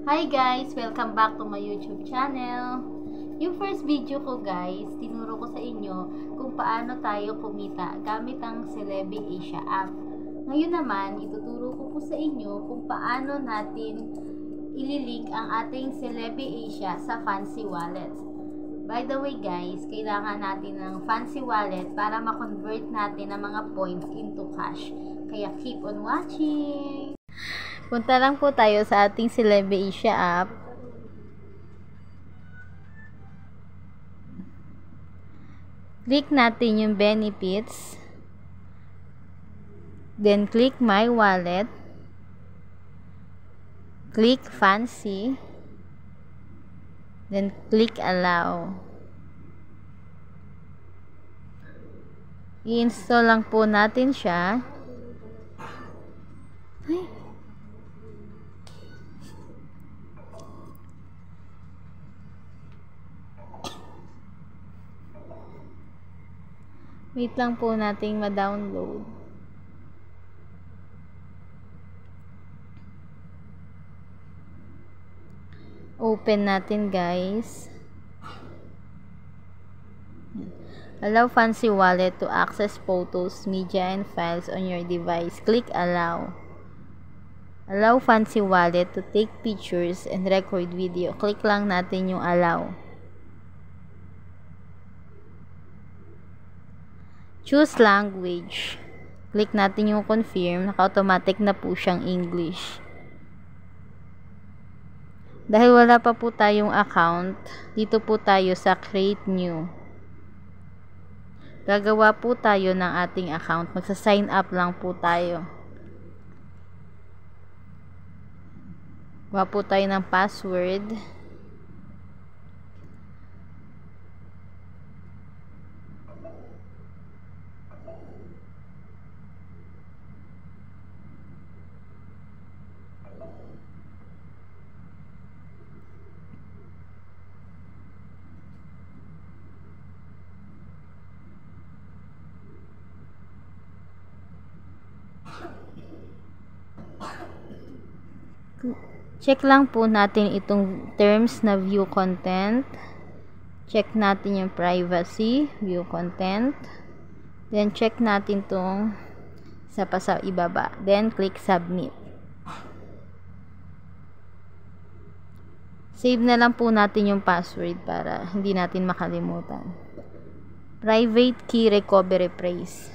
Hi guys! Welcome back to my YouTube channel. Yung first video ko guys, tinuro ko sa inyo kung paano tayo kumita gamit ang Celebi Asia app. Ngayon naman, ituturo ko po sa inyo kung paano natin ililink ang ating Celebi Asia sa Fancy Wallet. By the way guys, kailangan natin ng Fancy Wallet para ma-convert natin ang mga points into cash. Kaya keep on watching! Punta lang po tayo sa ating Celebi Asia app. Click natin yung benefits. Then click my wallet. Click fancy. Then click allow. I-install lang po natin siya. Ay. Wait lang po nating ma-download. Open natin guys. Allow Fancy Wallet to access photos, media, and files on your device. Click allow. Allow Fancy Wallet to take pictures and record video. Click lang natin yung allow. Choose language. Click natin yung confirm. Naka-automatic na po siyang English. Dahil wala pa po tayong account, dito po tayo sa create new. Gagawa po tayo ng ating account. Magsa-sign up lang po tayo. Gawa po tayo ng password. Check lang po natin itong terms na view content. Check natin yung privacy, view content. Then check natin itong isa pa sa ibaba. Then click submit. Save na lang po natin yung password para hindi natin makalimutan. Private key recovery phrase.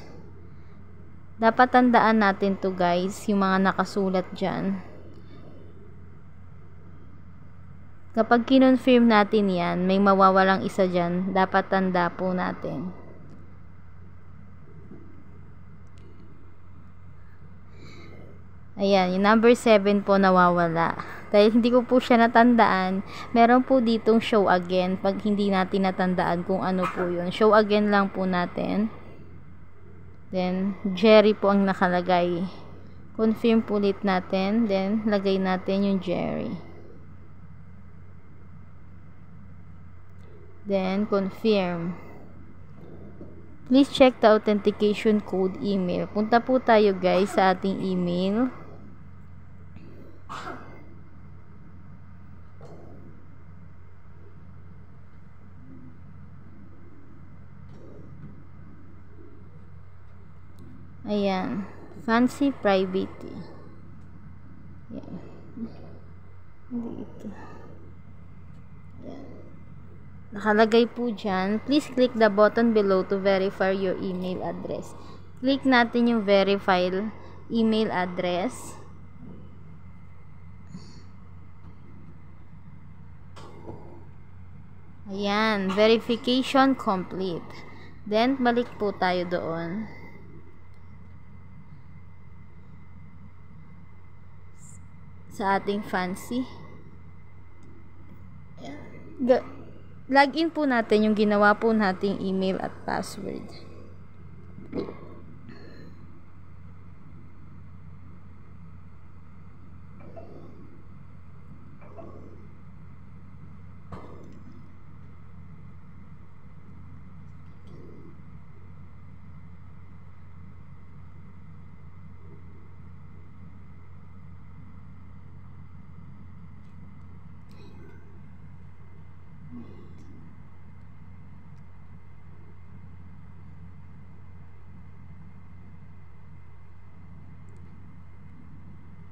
Dapat tandaan natin to guys, yung mga nakasulat dyan. Kapag kinonfirm natin yan, may mawawalang isa dyan, dapat tanda po natin. Ayan, yung number 7 po nawawala. Dahil hindi ko po siya natandaan, meron po ditong show again pag hindi natin natandaan kung ano po yun. Show again lang po natin. Then, Jerry po ang nakalagay. Confirm po ulit natin. Then, lagay natin yung Jerry. Then, confirm. Please check the authentication code email. Punta po tayo guys sa ating email. Ayan. Fancy private. Ayan. Hindi ito. Ayan. Nakalagay po dyan. Please click the button below to verify your email address. Click natin yung verify email address. Ayan. Verification complete. Then, balik po tayo doon. Sa ating fancy. Ayan. Login po natin yung ginawa po nating email at password.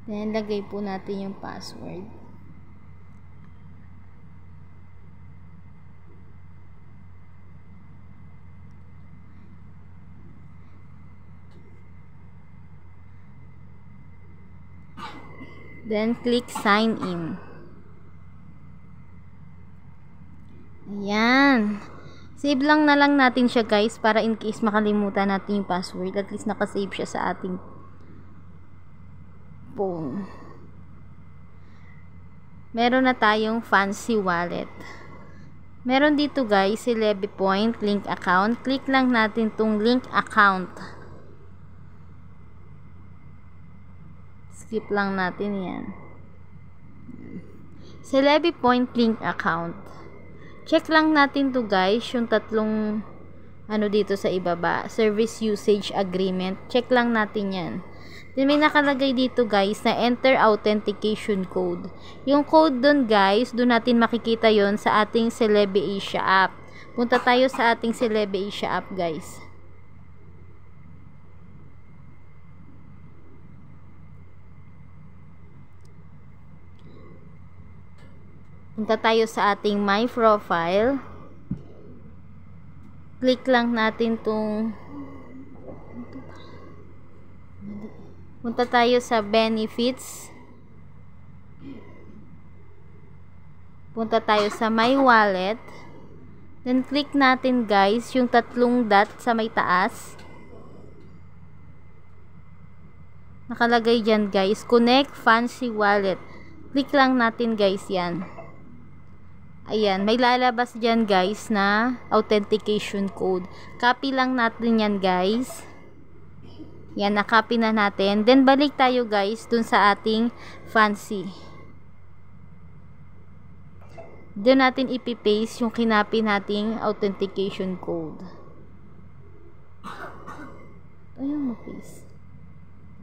Then, lagay po natin yung password. Then, click sign in. Ayan. Save lang na lang natin siya guys para in case makalimutan natin yung password. At least nakasave siya sa ating phone. Meron na tayong fancy wallet. Meron dito guys si LeviPoint link account. Click lang natin tong link account. Skip lang natin yan. Sa LeviPoint link account. Check lang natin to guys, yung tatlong dito sa ibaba. Service usage agreement. Check lang natin yan. Then may nakalagay dito guys na enter authentication code. Yung code dun guys, dun natin makikita yon sa ating Celebi Asia app. Punta tayo sa ating Celebi Asia app guys. Punta tayo sa ating My Profile. Click lang natin tong punta tayo sa Benefits. Punta tayo sa My Wallet. Then click natin guys yung tatlong dot sa may taas. Nakalagay dyan guys, Connect Fancy Wallet. Click lang natin guys yan. Ayan, may lalabas dyan guys na authentication code. Copy lang natin yan guys. Yan, na-copy na natin. Then, balik tayo guys dun sa ating fancy. Doon natin ipipaste yung kinapi nating authentication code. Ayan, paste.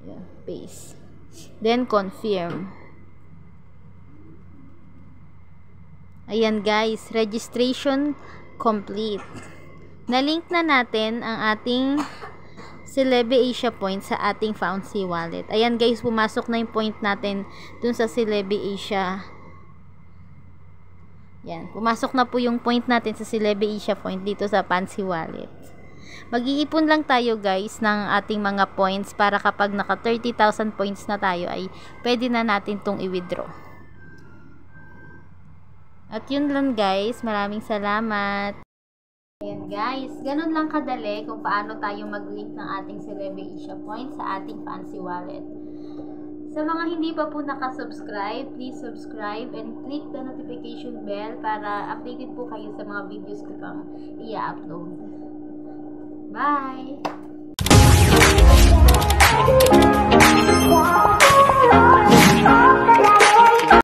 Ayan, paste. Then, confirm. Ayan guys, registration complete. Na-link na natin ang ating Celebi Asia point sa ating fancy wallet. Ayan guys, pumasok na yung point natin dun sa Celebi Asia. Yan, pumasok na po yung point natin sa Celebi Asia point dito sa fancy wallet. Mag-iipon lang tayo guys ng ating mga points para kapag naka 30,000 points na tayo ay pwede na natin tong i-withdraw. At yun lang guys, maraming salamat. Ayan guys, ganun lang kadali kung paano tayo mag-link ng ating Celebi Asia point sa ating fancy wallet. Sa mga hindi pa po nakasubscribe, please subscribe and click the notification bell para updated po kayo sa mga videos ko pang i-upload. Bye!